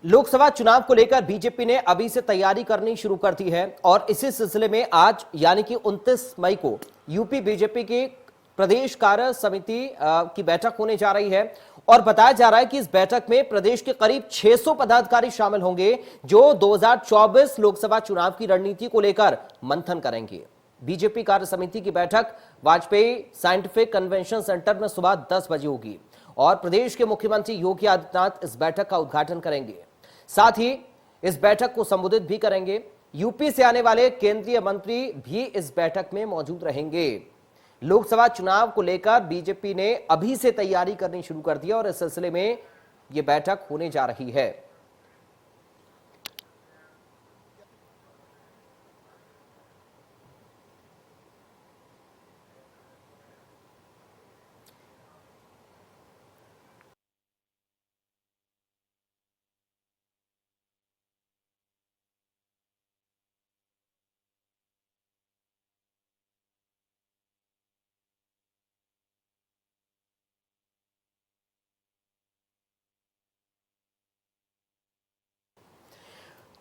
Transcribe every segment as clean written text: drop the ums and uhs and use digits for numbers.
लोकसभा चुनाव को लेकर बीजेपी ने अभी से तैयारी करनी शुरू कर दी है और इसी सिलसिले में आज यानी कि 29 मई को यूपी बीजेपी की प्रदेश कार्य समिति की बैठक होने जा रही है और बताया जा रहा है कि इस बैठक में प्रदेश के करीब 600 पदाधिकारी शामिल होंगे जो 2024 लोकसभा चुनाव की रणनीति को लेकर मंथन करेंगे। बीजेपी कार्य समिति की बैठक वाजपेयी साइंटिफिक कन्वेंशन सेंटर में सुबह 10 बजे होगी और प्रदेश के मुख्यमंत्री योगी आदित्यनाथ इस बैठक का उद्घाटन करेंगे। साथ ही इस बैठक को संबोधित भी करेंगे। यूपी से आने वाले केंद्रीय मंत्री भी इस बैठक में मौजूद रहेंगे। लोकसभा चुनाव को लेकर बीजेपी ने अभी से तैयारी करनी शुरू कर दी है और इस सिलसिले में यह बैठक होने जा रही है।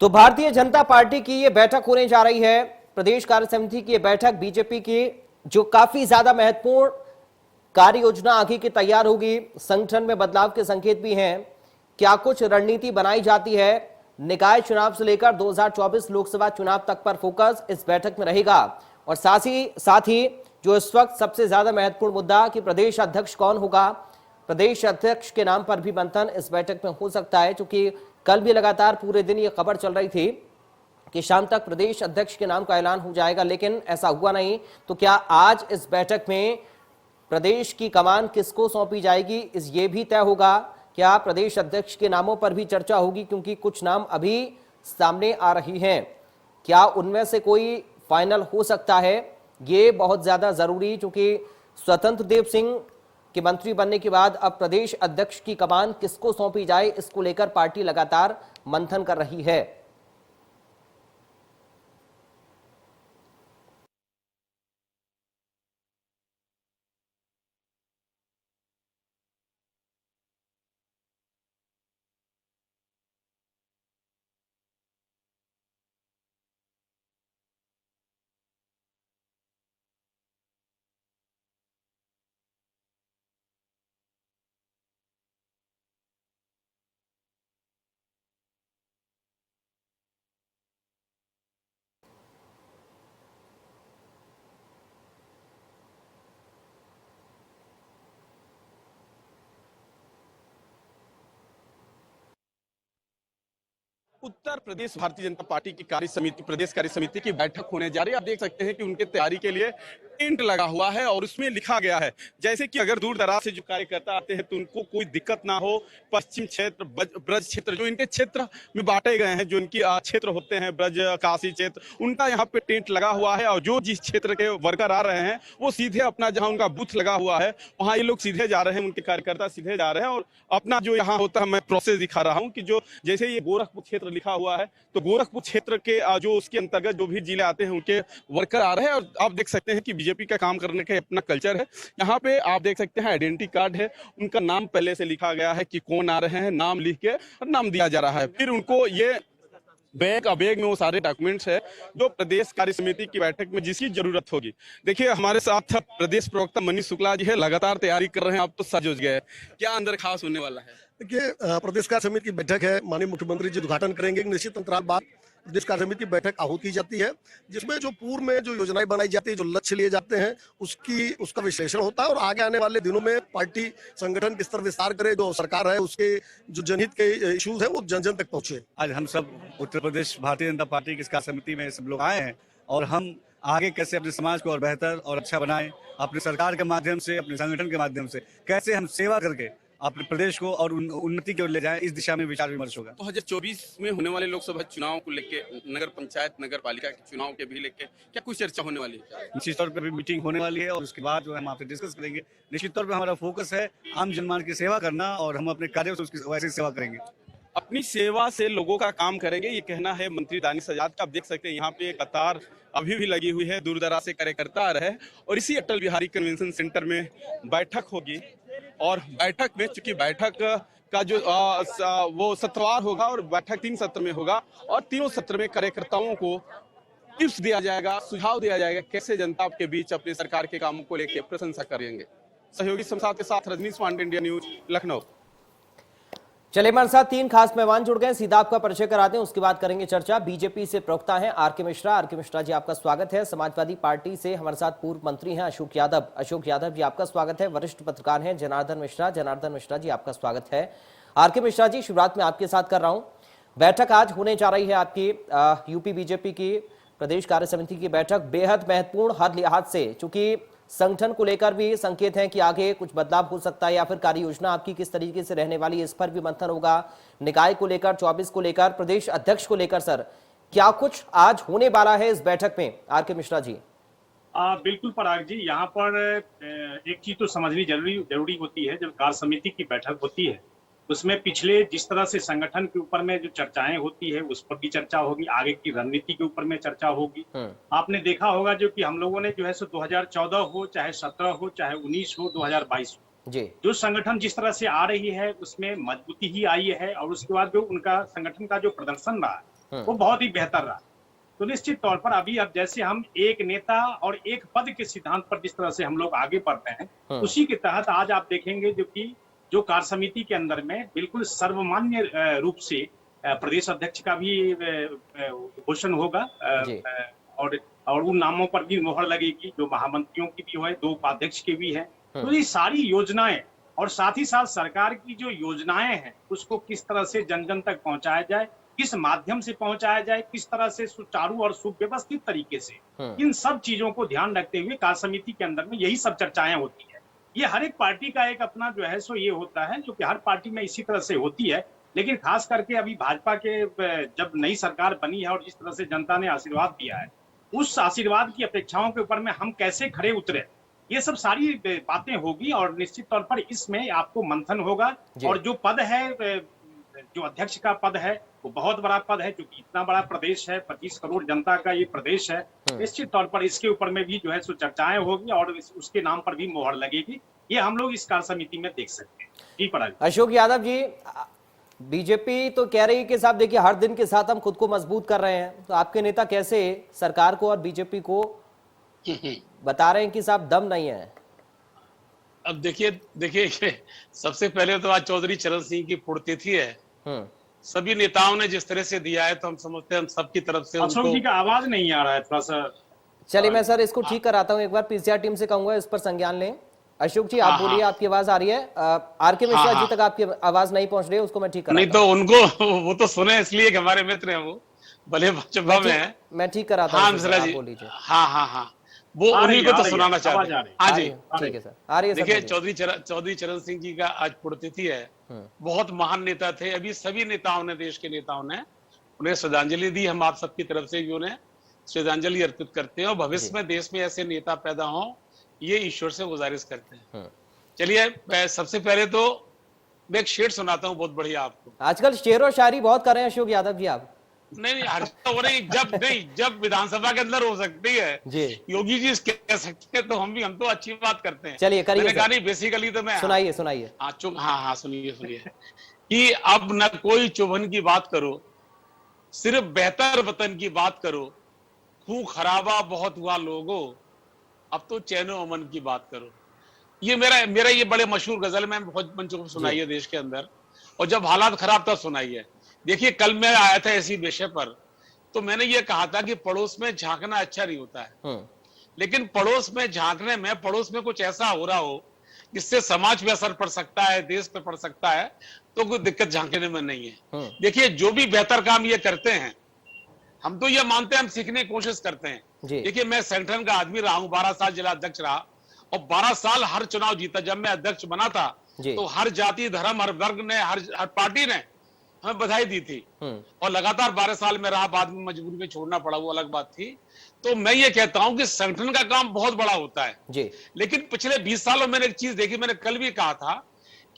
तो भारतीय जनता पार्टी की यह बैठक होने जा रही है। प्रदेश कार्य समिति की यह बैठक बीजेपी की जो काफी ज्यादा महत्वपूर्ण कार्य योजना आगे की तैयार होगी। संगठन में बदलाव के संकेत भी हैं। क्या कुछ रणनीति बनाई जाती है, निकाय चुनाव से लेकर 2024 लोकसभा चुनाव तक पर फोकस इस बैठक में रहेगा। और साथ ही जो इस वक्त सबसे ज्यादा महत्वपूर्ण मुद्दा कि प्रदेश अध्यक्ष कौन होगा, प्रदेश अध्यक्ष के नाम पर भी मंथन इस बैठक में हो सकता है, क्योंकि कल भी लगातार पूरे दिन ये खबर चल रही थी कि शाम तक प्रदेश अध्यक्ष के नाम का ऐलान हो जाएगा, लेकिन ऐसा हुआ नहीं। तो क्या आज इस बैठक में प्रदेश की कमान किसको सौंपी जाएगी, ये भी तय होगा। क्या प्रदेश अध्यक्ष के नामों पर भी चर्चा होगी, क्योंकि कुछ नाम अभी सामने आ रही हैं। क्या उनमें से कोई फाइनल हो सकता है, ये बहुत ज्यादा जरूरी, क्योंकि स्वतंत्र देव सिंह के मंत्री बनने के बाद अब प्रदेश अध्यक्ष की कमान किसको सौंपी जाए, इसको लेकर पार्टी लगातार मंथन कर रही है। उत्तर प्रदेश भारतीय जनता पार्टी की कार्य समिति प्रदेश कार्य समिति की बैठक होने जा रही है। आप देख सकते हैं कि उनके तैयारी के लिए टेंट लगा हुआ है और उसमें लिखा गया है जैसे कि अगर दूर दराज से जो कार्यकर्ता आते हैं तो उनको कोई दिक्कत ना हो। पश्चिम क्षेत्र, ब्रज क्षेत्र जो इनके क्षेत्र में बांटे गए हैं, जो इनकी क्षेत्र होते हैं, ब्रज काशी क्षेत्र, उनका यहाँ पे टेंट लगा हुआ है और जो जिस क्षेत्र के वर्कर आ रहे हैं वो सीधे अपना जहाँ उनका बूथ लगा हुआ है वहाँ ये लोग सीधे जा रहे हैं, उनके कार्यकर्ता सीधे जा रहे हैं और अपना जो यहाँ होता है, मैं प्रोसेस दिखा रहा हूँ कि जो जैसे ये गोरखपुर क्षेत्र लिखा हुआ है तो गोरखपुर क्षेत्र के जो उसके अंतर्गत जो भी जिले आते हैं उनके वर्कर आ रहे हैं। और आप देख सकते हैं कि बीजेपी का काम करने का अपना कल्चर है। यहाँ पे आप देख सकते हैं आइडेंटिटी कार्ड है, उनका नाम पहले से लिखा गया है कि कौन आ रहे हैं, नाम लिख के और नाम दिया जा रहा है। फिर उनको ये बैग में वो सारे डॉक्यूमेंट्स है जो प्रदेश कार्य समिति की बैठक में जिसकी जरूरत होगी। देखिए हमारे साथ प्रदेश प्रवक्ता मनीष शुक्ला जी है, लगातार तैयारी कर रहे हैं। आप तो सज गए, क्या अंदर खास होने वाला है? देखिए प्रदेश कार्य समिति की बैठक है, माननीय मुख्यमंत्री जी उद्घाटन करेंगे। निश्चित अंतराल बाद प्रदेश कार्य समिति की बैठक आहूत की जाती है, जिसमें जो पूर्व में जो योजनाएं बनाई जाती है, जो लक्ष्य लिए जाते हैं, उसका विश्लेषण होता है और आगे आने वाले दिनों में पार्टी संगठन किस तरह विस्तार करे, जो सरकार है उसके जो जनहित के इश्यूज है वो जन जन तक पहुंचे। आज हम सब उत्तर प्रदेश भारतीय जनता पार्टी की कार्य समिति में सब लोग आए हैं और हम आगे कैसे अपने समाज को और बेहतर और अच्छा बनाएं, अपनी सरकार के माध्यम से, अपने संगठन के माध्यम से कैसे हम सेवा करके अपने प्रदेश को और उन्नति की ओर ले जाएं, इस दिशा में विचार विमर्श होगा। 2024 में होने वाले लोकसभा चुनाव को लेके, नगर पंचायत नगर पालिका के चुनाव के भी लेके क्या कुछ चर्चा होने वाली है? निश्चित तौर पर मीटिंग होने वाली है और उसके बाद जो है हम आपसे डिस्कस करेंगे। निश्चित तौर पर हमारा फोकस है आम जनमानस की सेवा करना और हम अपने कार्यों से उसकी वैसे सेवा करेंगे। अपनी सेवा से लोगों का काम करेंगे, ये कहना है मंत्री दानिश आजाद का। आप देख सकते हैं यहाँ पे कतार अभी भी लगी हुई है, दूर दराज से कार्यकर्ता आ रहे हैं और इसी अटल बिहारी कन्वेंशन सेंटर में बैठक होगी। और बैठक में चूंकि बैठक का जो वो सत्रवार होगा और बैठक 3 सत्र में होगा और तीनों सत्र में कार्यकर्ताओं को टिप्स दिया जाएगा, सुझाव दिया जाएगा कैसे जनता के बीच अपनी सरकार के कामों को लेकर प्रशंसा करेंगे। सहयोगी शमशाद के साथ रजनीश पांडे, इंडिया न्यूज, लखनऊ। चलिए हमारे साथ 3 खास मेहमान जुड़ गए, सीधा आपका परिचय कराते हैं, उसके बाद करेंगे चर्चा। बीजेपी से प्रवक्ता हैं आर.के. मिश्रा। आर.के. मिश्रा जी, आपका स्वागत है। समाजवादी पार्टी से हमारे साथ पूर्व मंत्री हैं अशोक यादव। अशोक यादव जी, आपका स्वागत है। वरिष्ठ पत्रकार हैं जनार्दन मिश्रा। जनार्दन मिश्रा जी, आपका स्वागत है। आर.के. मिश्रा जी, शुरुआत में आपके साथ कर रहा हूं। बैठक आज होने जा रही है आपकी यूपी बीजेपी की प्रदेश कार्य समिति की बैठक, बेहद महत्वपूर्ण हर लिहाज से, चूंकि संगठन को लेकर भी संकेत हैं कि आगे कुछ बदलाव हो सकता है या फिर कार्य योजना आपकी किस तरीके से रहने वाली है, इस पर भी मंथन होगा। निकाय को लेकर, 24 को लेकर, प्रदेश अध्यक्ष को लेकर, सर क्या कुछ आज होने वाला है इस बैठक में? आर.के. मिश्रा जी। बिल्कुल पराग जी, यहाँ पर एक चीज तो समझनी जरूरी होती है। जब कार्य समिति की बैठक होती है उसमें पिछले जिस तरह से संगठन के ऊपर में जो चर्चाएं होती है उस पर भी चर्चा होगी, आगे की रणनीति के ऊपर में चर्चा होगी। आपने देखा होगा जो कि हम लोगों ने जो है सो 2014 हो, चाहे 17 हो, चाहे 19 हो, 2022 हो जी, जो संगठन जिस तरह से आ रही है उसमें मजबूती ही आई है और उसके बाद जो उनका संगठन का जो प्रदर्शन रहा वो बहुत ही बेहतर रहा। तो निश्चित तौर पर अब जैसे हम एक नेता और एक पद के सिद्धांत पर जिस तरह से हम लोग आगे बढ़ते हैं उसी के तहत आज आप देखेंगे जो कार्य समिति के अंदर में बिल्कुल सर्वमान्य रूप से प्रदेश अध्यक्ष का भी घोषण होगा और उन नामों पर भी मोहर लगेगी जो महामंत्रियों की भी है, 2 उपाध्यक्ष की भी है। तो ये सारी योजनाएं और साथ ही साथ सरकार की जो योजनाएं हैं उसको किस तरह से जन जन तक पहुंचाया जाए, किस माध्यम से पहुंचाया जाए, किस तरह से सुचारू और सुव्यवस्थित तरीके से, इन सब चीजों को ध्यान रखते हुए कार्य समिति के अंदर में यही सब चर्चाएं होती है। ये हर एक पार्टी का एक अपना जो है सो ये होता है जो कि हर पार्टी में इसी तरह से होती है, लेकिन खास करके अभी भाजपा के जब नई सरकार बनी है और जिस तरह से जनता ने आशीर्वाद दिया है उस आशीर्वाद की अपेक्षाओं के ऊपर में हम कैसे खड़े उतरे, ये सब सारी बातें होगी और निश्चित तौर पर इसमें आपको मंथन होगा। और जो पद है, जो अध्यक्ष का पद है वो बहुत बड़ा पद है, क्योंकि इतना बड़ा प्रदेश है, 25 करोड़ जनता का ये प्रदेश है। निश्चित तौर पर इसके ऊपर में भी जो है सो चर्चाएं होगी और उसके नाम पर भी मोहर लगेगी। ये हम लोग इस कार्य समिति में देख सकते हैं। जी पराग। अशोक यादव जी, बीजेपी तो कह रही है कि साहब देखिए हर दिन के साथ हम खुद को मजबूत कर रहे हैं, तो आपके नेता कैसे सरकार को और बीजेपी को बता रहे हैं कि साहब दम नहीं है? अब देखिए सबसे पहले तो आज चौधरी चरण सिंह की पुण्यतिथि है। सभी नेताओं ने जिस तरह से दिया है तो हम समझते हैं हम सबकी तरफ से अशोक जी का आवाज नहीं आ रहा है थोड़ा सा। चलिए मैं सर इसको ठीक कराता हूँ, एक बार पीसीआर टीम से कहूंगा इस पर संज्ञान लें। अशोक जी आप बोलिए, आपकी आवाज आ रही है। आर.के. मिश्रा जी तक आपकी आवाज नहीं पहुंच रही है, उसको मैं ठीक कराता हूं। नहीं तो उनको वो तो सुने इसलिए कि हमारे मित्र हैं, वो भले भाजपा में है। मैं ठीक कराता हूं, मिश्रा जी, बोल लीजिए। हाँ वो उन्हीं को तो सुनाना चाहते हैं। हाँ जी ठीक है सर, आ रही है। देखिए चौधरी चरण सिंह जी का आज पुण्यतिथि है। बहुत महान नेता थे। अभी सभी नेताओं ने, देश के नेताओं ने उन्हें श्रद्धांजलि दी। हम आप सबकी तरफ से भी उन्हें श्रद्धांजलि अर्पित करते हैं और भविष्य में देश में ऐसे नेता पैदा हों ये ईश्वर से गुजारिश करते हैं। चलिए सबसे पहले तो मैं एक शेर सुनाता हूँ बहुत बढ़िया आपको। आजकल शेर और शायरी बहुत कर रहे हैं अशोक यादव जी आप। नहीं जब विधानसभा के अंदर हो सकती है जी, योगी जी कह सकते हैं तो हम तो अच्छी बात करते हैं। चलिए करिए। मैंने कहा नहीं, बेसिकली तो मैं सुनाइए। हाँ सुनिए कि अब न कोई चुभन की बात करो, सिर्फ बेहतर वतन की बात करो, खून खराबा बहुत हुआ लोगों, अब तो चैनो अमन की बात करो। ये मेरा ये बड़े मशहूर गजल में बहुत मंचों को सुनाई है देश के अंदर, और जब हालात खराब तब सुनाई है। देखिए कल मैं आया था इसी विषय पर, तो मैंने ये कहा था कि पड़ोस में झांकना अच्छा नहीं होता है, लेकिन पड़ोस में झांकने में पड़ोस में कुछ ऐसा हो रहा हो जिससे समाज पे असर पड़ सकता है, देश पे पड़ सकता है, तो कोई दिक्कत झांकने में नहीं है। देखिए जो भी बेहतर काम ये करते हैं हम तो ये मानते हैं, हम सीखने की कोशिश करते हैं। देखिए मैं संगठन का आदमी रहा हूं, 12 साल जिला अध्यक्ष रहा और 12 साल हर चुनाव जीता। जब मैं अध्यक्ष बना था तो हर जाति, धर्म, हर वर्ग ने, हर पार्टी ने हमें बधाई दी थी और लगातार 12 साल में रहा। बाद में मजबूरी में छोड़ना पड़ा, वो अलग बात थी। तो मैं ये कहता हूं कि संगठन का काम बहुत बड़ा होता है, लेकिन पिछले 20 सालों में मैंने एक चीज देखी, मैंने कल भी कहा था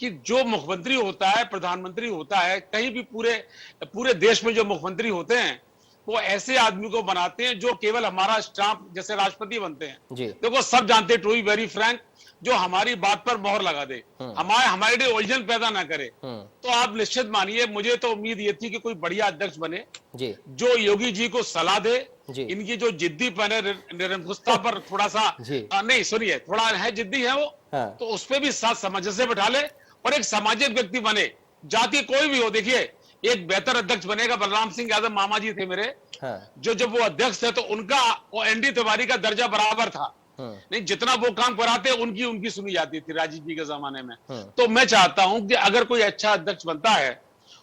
कि जो मुख्यमंत्री होता है, प्रधानमंत्री होता है, कहीं भी पूरे देश में जो मुख्यमंत्री होते हैं वो ऐसे आदमी को बनाते हैं जो केवल हमारा स्टाम्प जैसे राष्ट्रपति बनते हैं। देखो सब जानते हैं, टू बी वेरी फ्रैंक, जो हमारी बात पर मोहर लगा दे, हमारे लिए उलझन पैदा ना करे। तो आप निश्चित मानिए, मुझे तो उम्मीद ये थी कि कोई बढ़िया अध्यक्ष बने जी, जो योगी जी को सलाह दे। जी। इनकी जो जिद्दीपन है, निरंकुशता पर थोड़ा सा जी। नहीं, सुनिए, थोड़ा है जिद्दी है वो, हाँ। तो उस पर भी साथ सामंजस्य बैठा ले और एक सामाजिक व्यक्ति बने, जाति कोई भी हो। देखिए, एक बेहतर अध्यक्ष बनेगा। बलराम सिंह यादव मामा जी थे मेरे, हाँ। जो जब वो अध्यक्ष थे तो उनका और एनडी तिवारी का दर्जा बराबर था। नहीं, जितना वो काम कराते उनकी सुनी जाती थी राजीव जी के जमाने में। तो मैं चाहता हूं कि अगर कोई अच्छा अध्यक्ष बनता है,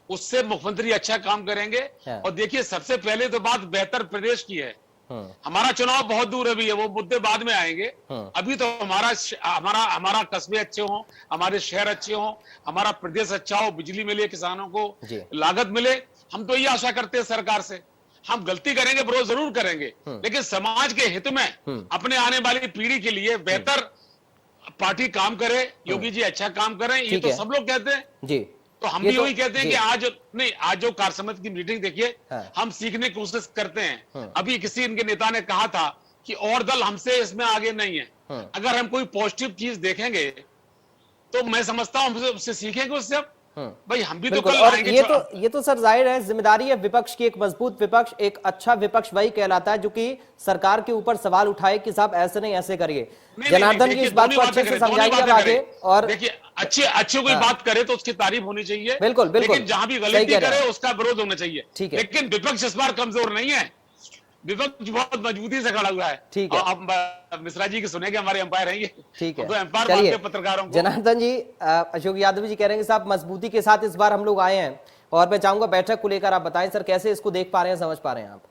उससे मुख्यमंत्री अच्छा काम करेंगे। हाँ। और देखिए, सबसे पहले तो बात बेहतर प्रदेश की है। हमारा चुनाव बहुत दूर अभी है, वो मुद्दे बाद में आएंगे। अभी तो हमारा कस्बे अच्छे हों, हमारे शहर अच्छे हों, हमारा प्रदेश अच्छा हो, बिजली मिले किसानों को, लागत मिले। हम तो ये आशा करते हैं सरकार से। हम गलती करेंगे, विरोध जरूर करेंगे, लेकिन समाज के हित में, अपने आने वाली पीढ़ी के लिए बेहतर पार्टी काम करे, योगी जी अच्छा काम करें, ये तो सब लोग कहते हैं जी। तो हम भी वही कहते हैं कि आज जो कार्य समिति की मीटिंग देखिए, हम सीखने की कोशिश करते हैं। अभी किसी इनके नेता ने कहा था कि और दल हमसे इसमें आगे नहीं है। अगर हम कोई पॉजिटिव चीज देखेंगे तो मैं समझता हूं उससे सीखेंगे, उससे भाई हम भी तो कल और आएंगे। ये तो सर जाहिर है जिम्मेदारी है विपक्ष की। एक मजबूत विपक्ष, एक अच्छा विपक्ष वही कहलाता है जो कि सरकार के ऊपर सवाल उठाए कि साहब ऐसे नहीं, ऐसे करिए। जनार्दन जी इस बात को अच्छे से समझाइए अब आगे। और देखिए, अच्छी कोई बात करे तो उसकी तारीफ होनी चाहिए, बिल्कुल बिल्कुल, लेकिन जहां भी गलती करे उसका विरोध होना चाहिए। ठीक है, लेकिन विपक्ष इस बार कमजोर नहीं है, विपक्ष बहुत मजबूती से खड़ा हुआ है। ठीक है, अब मिश्रा जी की सुनेंगे, हमारे अंपायर हैं ये। ठीक है, तो अंपायर चलिए मानते पत्रकारों को। जनार्दन जी, अशोक यादव जी कह रहे हैं कि साहब मजबूती के साथ इस बार हम लोग आए हैं, और मैं चाहूंगा बैठक को लेकर आप बताएं सर, कैसे इसको देख पा रहे हैं, समझ पा रहे हैं आप?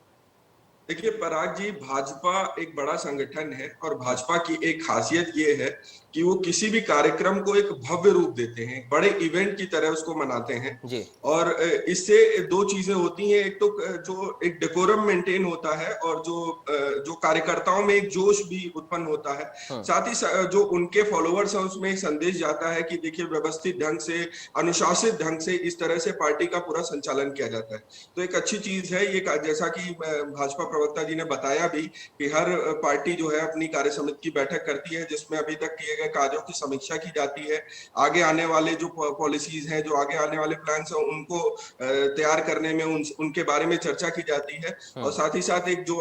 देखिए पराग जी, भाजपा एक बड़ा संगठन है और भाजपा की एक खासियत ये है कि वो किसी भी कार्यक्रम को एक भव्य रूप देते हैं, बड़े इवेंट की तरह उसको मनाते हैं जी। और इससे दो चीजें होती हैं, एक तो जो एक डेकोरम मेंटेन होता है और जो कार्यकर्ताओं में एक जोश भी उत्पन्न होता है। साथ ही जो उनके फॉलोअर्स हैं उसमें एक संदेश जाता है कि देखिए व्यवस्थित ढंग से, अनुशासित ढंग से इस तरह से पार्टी का पूरा संचालन किया जाता है। तो एक अच्छी चीज है ये, जैसा कि भाजपा प्रवक्ता जी ने बताया भी कि हर पार्टी जो है अपनी कार्य समिति की बैठक करती है, जिसमें अभी तक किए गए कार्यों की समीक्षा की जाती है। आगे आने वाले जो पॉलिसीज हैं, जो आगे आने वाले प्लान्स हैं, उनको तैयार करने में उनके बारे में चर्चा की जाती है। और साथ ही साथ एक जो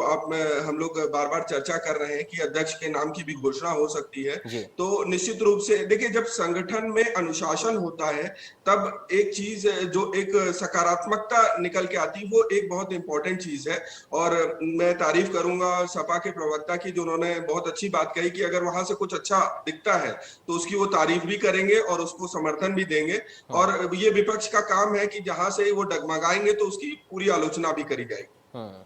हम लोग बार बार चर्चा कर रहे हैं कि अध्यक्ष के नाम की भी घोषणा हो सकती है। तो निश्चित रूप से देखिए, जब संगठन में अनुशासन होता है तब एक चीज जो एक सकारात्मकता निकल के आती है, वो एक बहुत इंपॉर्टेंट चीज है। और मैं तारीफ करूंगा सपा के प्रवक्ता की, जो उन्होंने बहुत अच्छी बात कही कि अगर वहां से कुछ अच्छा दिखता है तो उसकी वो तारीफ भी करेंगे और उसको समर्थन भी देंगे। और ये विपक्ष का काम है कि जहां से वो डगमगाएंगे तो उसकी पूरी आलोचना भी करी जाएगी।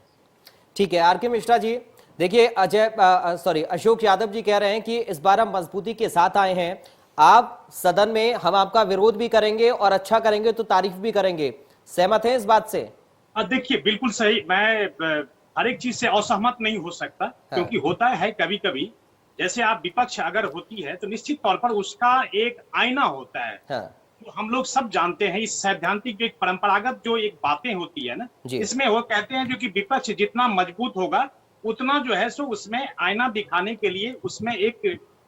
ठीक है, आर.के. मिश्रा जी, देखिए अशोक यादव जी कह रहे हैं कि इस बार हम मजबूती के साथ आए हैं, आप सदन में हम आपका विरोध भी करेंगे और अच्छा करेंगे तो तारीफ भी करेंगे। सहमत हैं इस बात से? देखिए बिल्कुल सही। मैं हर एक चीज से असहमत नहीं हो सकता, क्योंकि होता है कभी कभी, जैसे आप विपक्ष अगर होती है तो निश्चित तौर पर उसका एक आईना होता है। तो हम लोग सब जानते हैं इस सैद्धांतिक एक परंपरागत जो एक बातें होती है ना, इसमें वो कहते हैं जो कि विपक्ष जितना मजबूत होगा उतना जो है सो उसमें आईना दिखाने के लिए उसमें एक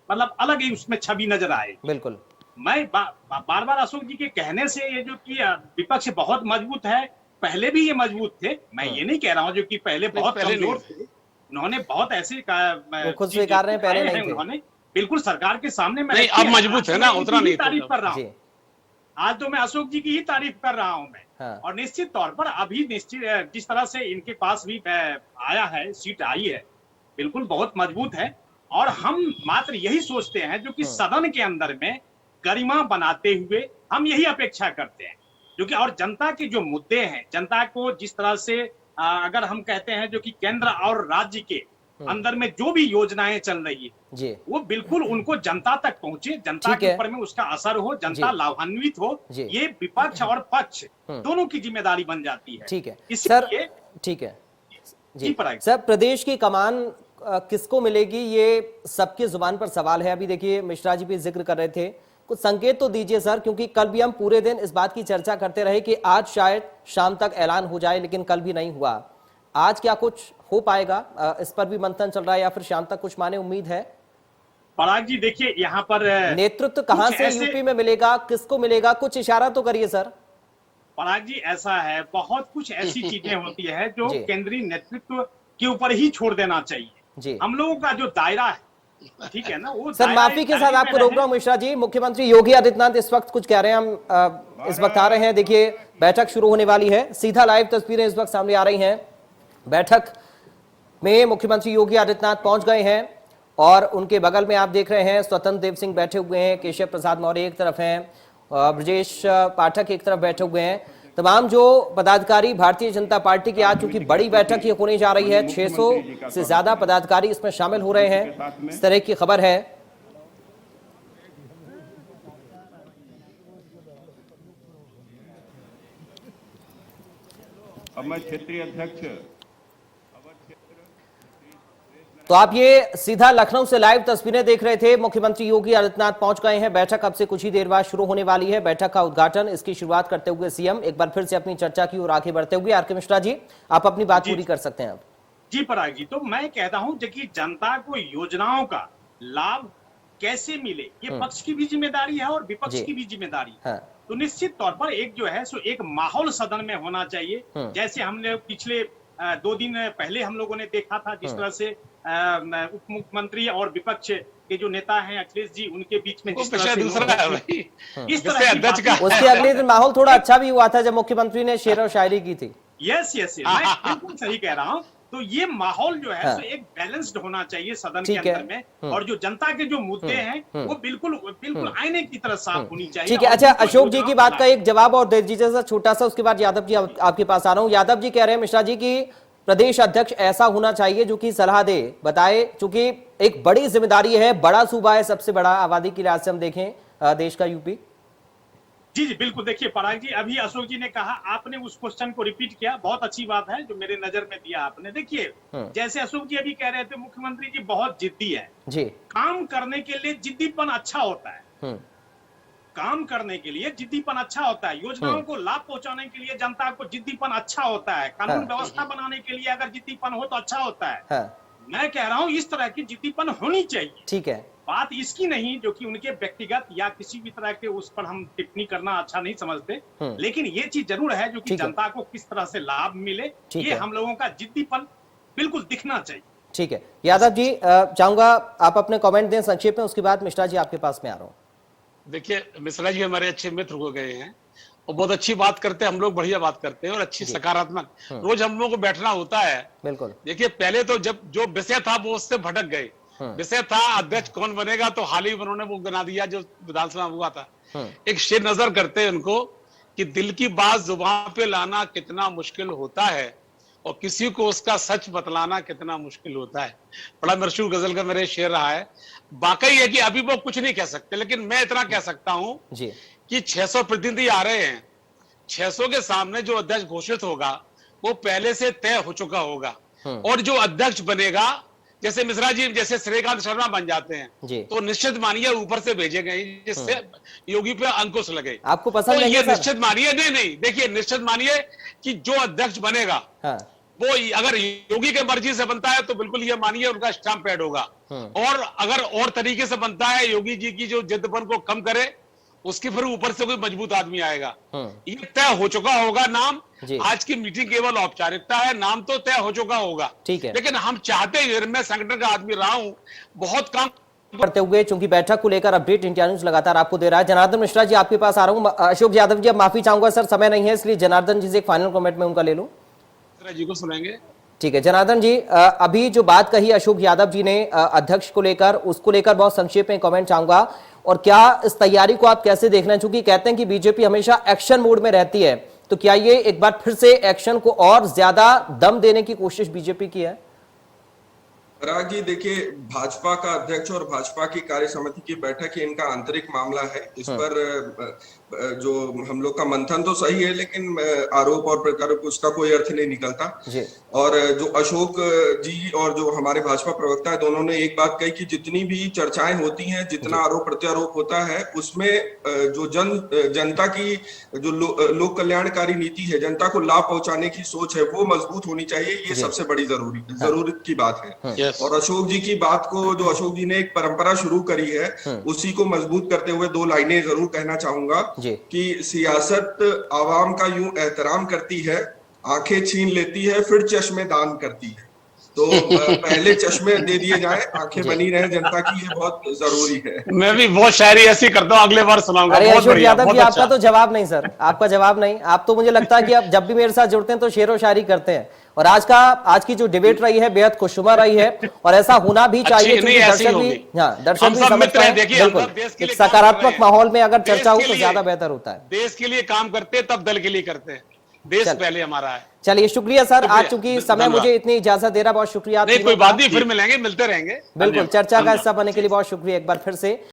मतलब अलग ही उसमें छवि नजर आए। बिल्कुल। मैं बार बार अशोक जी के कहने से ये जो कि विपक्ष बहुत मजबूत है, पहले भी ये मजबूत थे, मैं ये नहीं कह रहा हूँ जो कि पहले बहुत कमजोर थे। उन्होंने बहुत ऐसे खुद स्वीकार रहे हैं, पहले नहीं थे। उन्होंने बिल्कुल सरकार के सामने मैं अब मजबूत है ना, उतना नहीं तारीफ कर रहा हूँ। आज तो मैं अशोक जी की ही तारीफ कर रहा हूँ मैं। और निश्चित तौर पर अभी निश्चित जिस तरह से इनके पास भी आया है, सीट आई है, बिल्कुल बहुत मजबूत है। और हम मात्र यही सोचते हैं जो कि सदन के अंदर में गरिमा बनाते हुए हम यही अपेक्षा करते हैं, जो कि और जनता के जो मुद्दे हैं, जनता को जिस तरह से अगर हम कहते हैं जो कि केंद्र और राज्य के अंदर में जो भी योजनाएं चल रही है वो बिल्कुल उनको जनता तक पहुंचे, जनता के ऊपर में उसका असर हो, जनता लाभान्वित हो, ये विपक्ष और पक्ष दोनों की जिम्मेदारी बन जाती है। ठीक है सर, ठीक है जी सर। प्रदेश की कमान किसको मिलेगी, ये सबके जुबान पर सवाल है। अभी देखिए मिश्रा जी भी जिक्र कर रहे थे, कुछ संकेत तो दीजिए सर, क्योंकि कल भी हम पूरे दिन इस बात की चर्चा करते रहे कि आज शायद शाम तक ऐलान हो जाए, लेकिन कल भी नहीं हुआ। आज क्या कुछ हो पाएगा, इस पर भी मंथन चल रहा है, या फिर शाम तक कुछ माने उम्मीद है? पराग जी देखिए यहाँ पर नेतृत्व कहां कुछ से ऐसे- यूपी में मिलेगा, किसको मिलेगा, कुछ इशारा तो करिए सर। पराग जी ऐसा है, बहुत कुछ ऐसी चीजें होती है जो जी। केंद्रीय नेतृत्व के ऊपर ही छोड़ देना चाहिए। जी हम लोगों का जो दायरा है, ठीक है ना, वो सर, दायरा माफी एक के साथ दायरे आपको में रोक रहा हूं मिश्रा जी। मुख्यमंत्री योगी आदित्यनाथ इस वक्त कुछ कह रहे हैं, हम इस वक्त आ रहे हैं। देखिए बैठक शुरू होने वाली है, सीधा लाइव तस्वीरें इस वक्त सामने आ रही हैं। बैठक में मुख्यमंत्री योगी आदित्यनाथ पहुंच गए हैं और उनके बगल में आप देख रहे हैं स्वतंत्र देव सिंह बैठे हुए हैं, केशव प्रसाद मौर्य एक तरफ हैं, ब्रजेश पाठक एक तरफ बैठे हुए हैं। तमाम जो पदाधिकारी भारतीय जनता पार्टी की आज चूंकि बड़ी बैठक ये होने जा रही है, 600 से ज्यादा पदाधिकारी इसमें शामिल हो रहे हैं, इस तरह की खबर है। अब मैं क्षेत्रीय अध्यक्ष तो आप ये सीधा लखनऊ से लाइव तस्वीरें देख रहे थे। मुख्यमंत्री योगी आदित्यनाथ पहुंच गए हैं। बैठक अब से कुछ ही देर बाद शुरू होने वाली है। बैठक का उद्घाटन, इसकी शुरुआत करते हुए सीएम एक बार फिर से अपनी चर्चा की ओर आगे बढ़ते हुए आर के मिश्रा जी, आप अपनी बात पूरी कर सकते हैं अब। जी पराग जी, तो मैं कहता हूं कि जनता को योजनाओं का लाभ कैसे मिले, ये पक्ष की भी जिम्मेदारी है और विपक्ष की भी जिम्मेदारी है। तो निश्चित तौर पर एक जो है सो एक माहौल सदन में होना चाहिए, जैसे हमने पिछले 2 दिन पहले हम लोगों ने देखा था, जिस तरह से उप मुख्यमंत्री और विपक्ष के जो नेता हैं अखिलेश जी, उनके बीच में जिस तरह से दूसरा है भाई, इस तरह की अध्यक्ष का बातें- उसके अगले दिन माहौल थोड़ा अच्छा भी हुआ था जब मुख्यमंत्री ने शेर और शायरी की थी। यस मैं बिल्कुल सही कह रहा हूँ। तो ये माहौल जो है सो एक बैलेंस्ड होना चाहिए सदन के अंदर में, और जो जनता के जो मुद्दे हैं वो बिल्कुल आईने की तरह साफ होनी चाहिए। ठीक है, और अच्छा उनको अशोक जी की योजनाओं बात का एक जवाब और दे दीजिए सर, छोटा सा, उसके बाद यादव जी आपके पास आ रहा हूं। यादव जी कह रहे हैं मिश्रा जी की प्रदेश अध्यक्ष ऐसा होना चाहिए जो कि सलाह दे, बताए, चूंकि एक बड़ी जिम्मेदारी है, बड़ा सूबा है, सबसे बड़ा आबादी की लिहाज से हम देखें देश का यूपी। जी बिल्कुल। देखिए पराग जी, अभी अशोक जी ने कहा, आपने उस क्वेश्चन को रिपीट किया, बहुत अच्छी बात है जो मेरे नजर में दिया आपने। देखिए जैसे अशोक जी अभी कह रहे थे, मुख्यमंत्री जी बहुत जिद्दी है जी, काम करने के लिए जिद्दीपन अच्छा होता है, काम करने के लिए जिद्दीपन अच्छा होता है, योजनाओं को लाभ पहुंचाने के लिए जनता को जिद्दीपन अच्छा होता है, कानून व्यवस्था बनाने के लिए अगर जिद्दीपन हो तो अच्छा होता है। मैं कह रहा हूं इस तरह की जिद्दीपन होनी चाहिए। ठीक है, बात इसकी नहीं जो कि उनके व्यक्तिगत या किसी भी तरह के उस पर हम टिप्पणी करना अच्छा नहीं समझते, लेकिन ये चीज जरूर है जो कि जनता को किस तरह से लाभ मिले, ये हम लोगों का जिद्दीपन बिल्कुल दिखना चाहिए। ठीक है, यादव जी चाहूंगा आप अपने कमेंट दें संक्षेप में, उसके बाद मिश्रा जी आपके पास में आ रहा हूँ। देखिए मिश्रा जी हमारे अच्छे मित्र हो गए हैं और बहुत अच्छी बात करते हैं, हम लोग बढ़िया बात करते हैं और अच्छी सकारात्मक, रोज हम लोगों को बैठना होता है। बिल्कुल। देखिए पहले तो जब जो विषय था वो उससे भटक गए, विषय था अध्यक्ष कौन बनेगा, तो हाल ही में उन्होंने वो बना दिया जो विधानसभा हुआ था। एक शेर नजर करते हैं उनको कि दिल की बात जुबान पे लाना कितना मुश्किल होता है और किसी को उसका सच बतलाना कितना मुश्किल होता है। बड़ा मशहूर गजल का मेरे शेर रहा है। वाकई है कि अभी वो कुछ नहीं कह सकते, लेकिन मैं इतना कह सकता हूं कि 600 प्रतिनिधि आ रहे हैं, 600 के सामने जो अध्यक्ष घोषित होगा वो पहले से तय हो चुका होगा, और जो अध्यक्ष बनेगा, जैसे मिश्रा जी जैसे श्रीकांत शर्मा बन जाते हैं तो निश्चित मानिए ऊपर से भेजे गए जिससे योगी पे अंकुश लगे। आपको पसंद तो नहीं ये है निश्चित मानिए, नहीं देखिए निश्चित मानिए कि जो अध्यक्ष बनेगा वो अगर योगी के मर्जी से बनता है तो बिल्कुल ये मानिए उनका स्टैंप पैड होगा, और अगर और तरीके से बनता है योगी जी की जो जिद्दपन को कम करे उसके फिर ऊपर से कोई मजबूत आदमी आएगा। ये तय हो चुका होगा नाम, आज की मीटिंग केवल औपचारिकता है, नाम तो तय हो चुका होगा। ठीक है, लेकिन हम चाहते हैं, मैं संगठन का आदमी रहा हूं, बहुत काम करते हुए, चूंकि बैठक को लेकर अपडेट इंडिया न्यूज लगातार आपको दे रहा है। जनार्दन मिश्रा जी आपके पास आ रहा हूं। अशोक यादव जी अब माफी चाहूंगा सर, समय नहीं है, इसलिए जनार्दन जी से एक फाइनल कमेंट में उनका ले लूं। जी को सुनेंगे। ठीक है जनार्दन जी, अभी जो बात कही अशोक यादव जी ने अध्यक्ष को लेकर, उसको लेकर बहुत संक्षेप में कमेंट चाहूंगा, और क्या इस तैयारी को आप कैसे देखना है, चूंकि कहते हैं कि बीजेपी हमेशा एक्शन मोड में रहती है, तो क्या ये एक बार फिर से एक्शन को और ज्यादा दम देने की कोशिश बीजेपी की है? पराग जी देखिए, भाजपा का अध्यक्ष और भाजपा की कार्य समिति की बैठक ही इनका आंतरिक मामला है। इस पर जो हम लोग का मंथन तो सही है, लेकिन आरोप और प्रत्यारोप उसका कोई अर्थ नहीं निकलता जी। और जो अशोक जी और जो हमारे भाजपा प्रवक्ता है, दोनों ने एक बात कही कि जितनी भी चर्चाएं होती हैं, जितना आरोप प्रत्यारोप होता है, उसमें जो जनता की जो लोक कल्याणकारी नीति है, जनता को लाभ पहुंचाने की सोच है, वो मजबूत होनी चाहिए। ये सबसे बड़ी जरूरत की बात है। और अशोक जी की बात को, जो अशोक जी ने एक परंपरा शुरू करी है, उसी को मजबूत करते हुए 2 लाइनें जरूर कहना चाहूंगा कि सियासत आवाम का यूं एहतराम करती है, आंखें छीन लेती है, फिर चश्मे दान करती है। तो पहले चश्मे दे दिए जाए, आंखें बनी रहे जनता की, ये बहुत जरूरी है। मैं भी बहुत शायरी ऐसी करता हूँ, अगले बार सुनाऊंगा। अरे बहुत अशोक बढ़िया, यादव बहुत जी, अच्छा। आपका तो जवाब नहीं सर, आपका जवाब नहीं। आप तो मुझे लगता है कि आप जब भी मेरे साथ जुड़ते हैं तो शेरो शायरी करते हैं। और आज की जो डिबेट रही है बेहद खुशनुमा रही है, और ऐसा होना भी चाहिए, क्योंकि दर्शक भी दर्शक भी समझते हैं। बिल्कुल, एक सकारात्मक माहौल में अगर चर्चा हो तो ज्यादा बेहतर होता है। देश के लिए काम करते हैं तब दल के लिए करते हैं, देश पहले हमारा है। चलिए शुक्रिया सर, आज चूंकि समय मुझे इतनी इजाजत दे रहा, बहुत शुक्रिया। नहीं, कोई बात नहीं, फिर मिलेंगे, मिलते रहेंगे। बिल्कुल, चर्चा का हिस्सा बनने के लिए बहुत शुक्रिया एक बार फिर से।